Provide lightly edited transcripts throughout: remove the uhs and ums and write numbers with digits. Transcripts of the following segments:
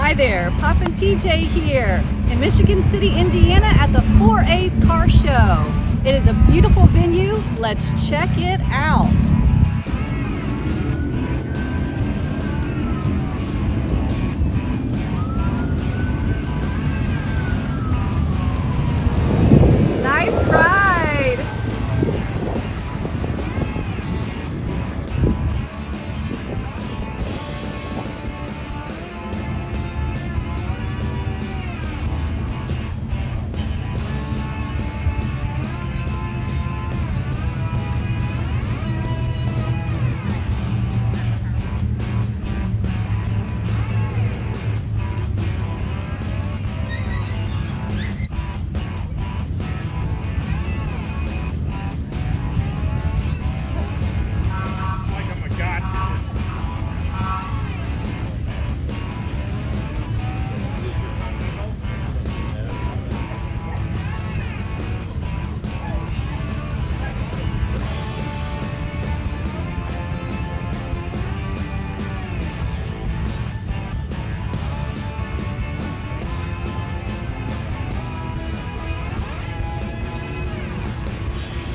Hi there, Pop and PJ here in Michigan City, Indiana at the 4A's Car Show. It is a beautiful venue. Let's check it out. Nice ride.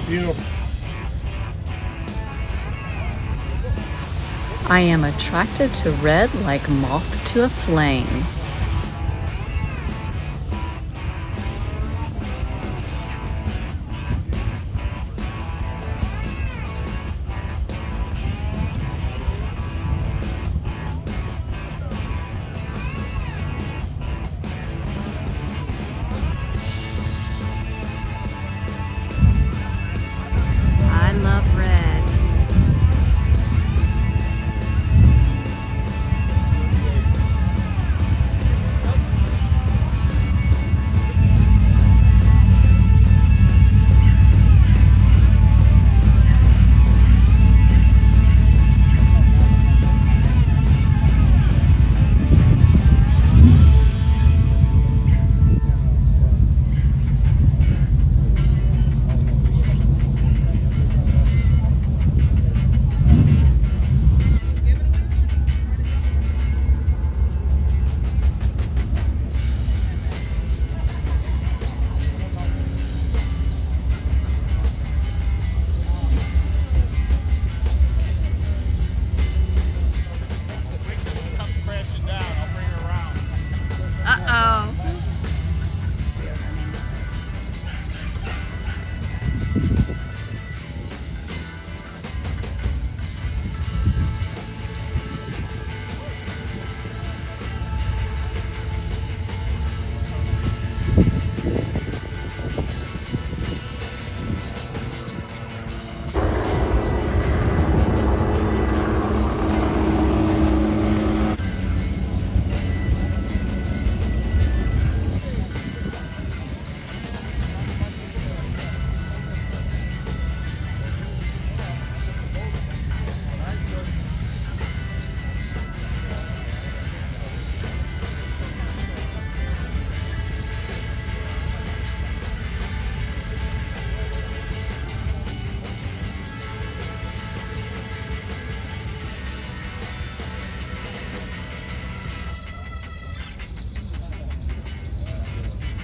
Beautiful. I am attracted to red like moth to a flame. I love red. Uh-oh.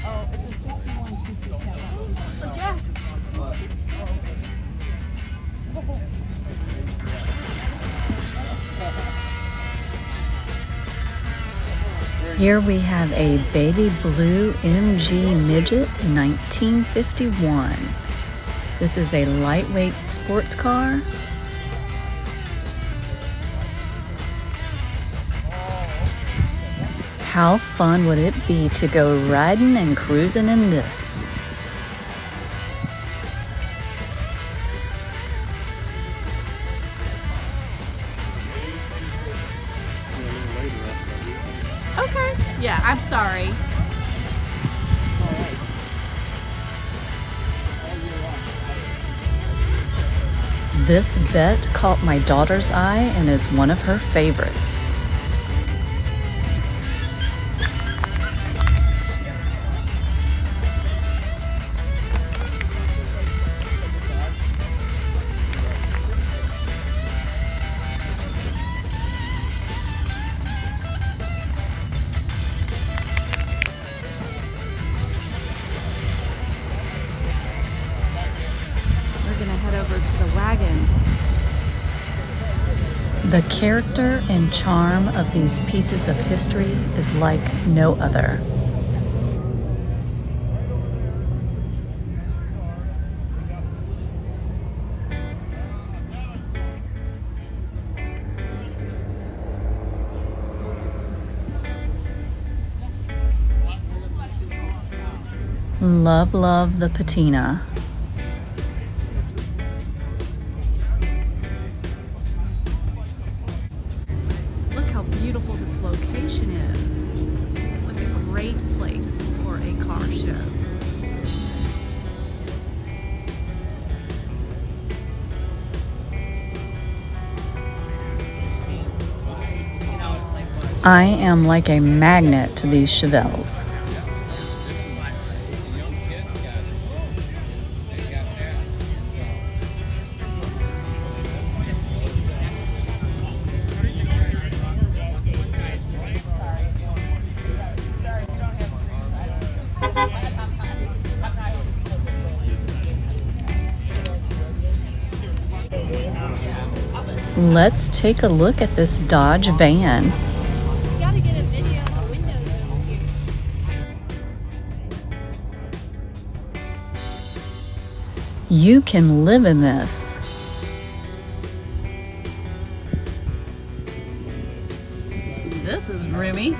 Oh, it's a 6150 Oh, Jack. Here we have a baby blue MG Midget 1951. This is a lightweight sports car. How fun would it be to go riding and cruising in this? Okay. Yeah, I'm sorry. This vet caught my daughter's eye and is one of her favorites. The character and charm of these pieces of history is like no other. Love, love the patina. Look how beautiful this location is. What a great place for a car show. I am like a magnet to these Chevelles. Let's take a look at this Dodge van. You can live in this. This is roomy.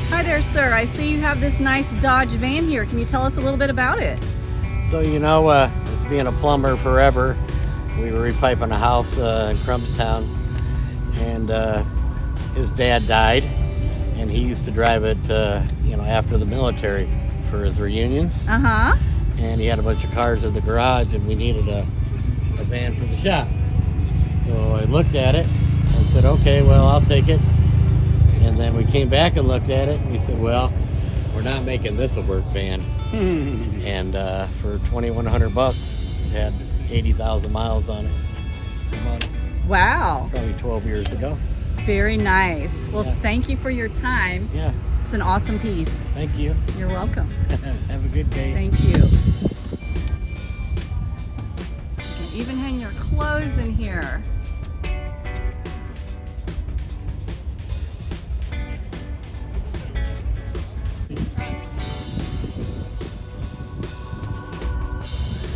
Hi there, sir. I see you have this nice Dodge van here. Can you tell us a little bit about it? So, as being a plumber forever, we were repiping a house in Crumbstown, and his dad died, and he used to drive it, after the military for his reunions. Uh-huh. And he had a bunch of cars in the garage, and we needed a van for the shop. So I looked at it and said, okay, well, I'll take it. And then we came back and looked at it, and we said, well, we're not making this a work van. And for $2,100, it had 80,000 miles on it. Wow. Probably 12 years ago. Very nice. Well, Yeah. Thank you for your time. Yeah. It's an awesome piece. Thank you. You're welcome. Have a good day. Thank you. You can even hang your clothes in here.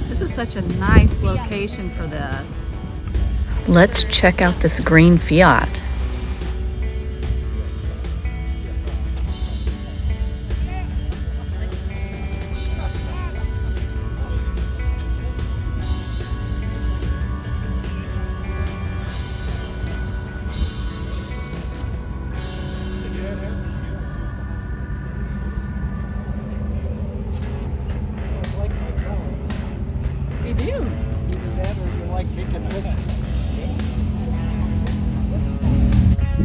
This is such a nice location for this. Let's check out this green Fiat. We do. Either that or you like taking pictures.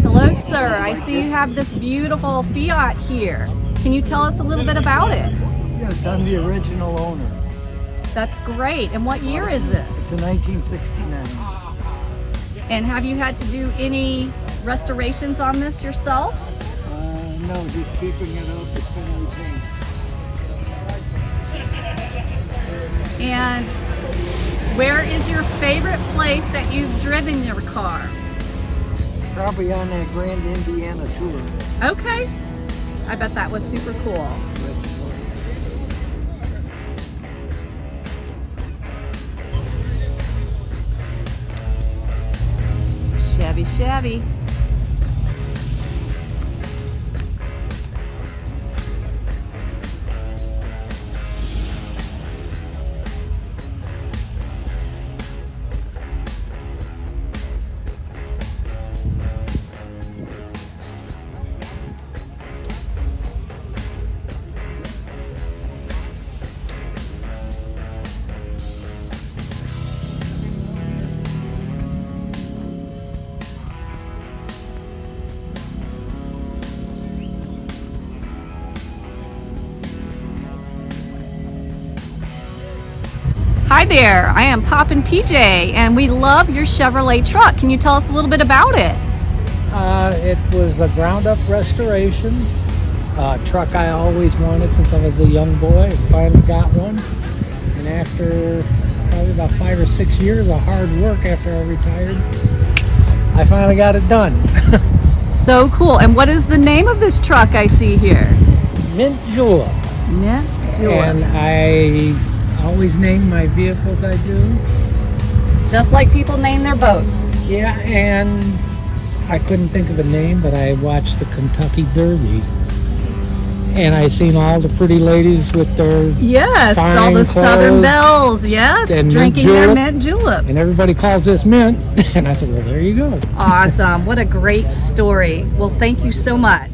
Hello, sir. I see you have this beautiful Fiat here. Can you tell us a little bit about it? Yes, I'm the original owner. That's great. And what year is this? It's a 1969. And have you had to do any restorations on this yourself? No, just keeping it up. It's been retained. And where is your favorite place that you've driven your car? Probably on that Grand Indiana tour. Okay. I bet that was super cool. Chevy, Chevy. Hi there, I am Poppin' PJ and we love your Chevrolet truck. Can you tell us a little bit about it? It was a ground-up restoration truck I always wanted since I was a young boy and finally got one. And after probably about 5 or 6 years of hard work after I retired, I finally got it done. So cool. And what is the name of this truck I see here? Mint Julep. Mint Julep. And I always name my vehicles I do. Just like people name their boats. Yeah, and I couldn't think of a name, but I watched the Kentucky Derby. And I seen all the pretty ladies with their Yes, fine all the Southern clothes Bells, yes, and drinking mint their julep. mint juleps. And everybody calls this mint. And I said, well, there you go. Awesome. What a great story. Well, thank you so much.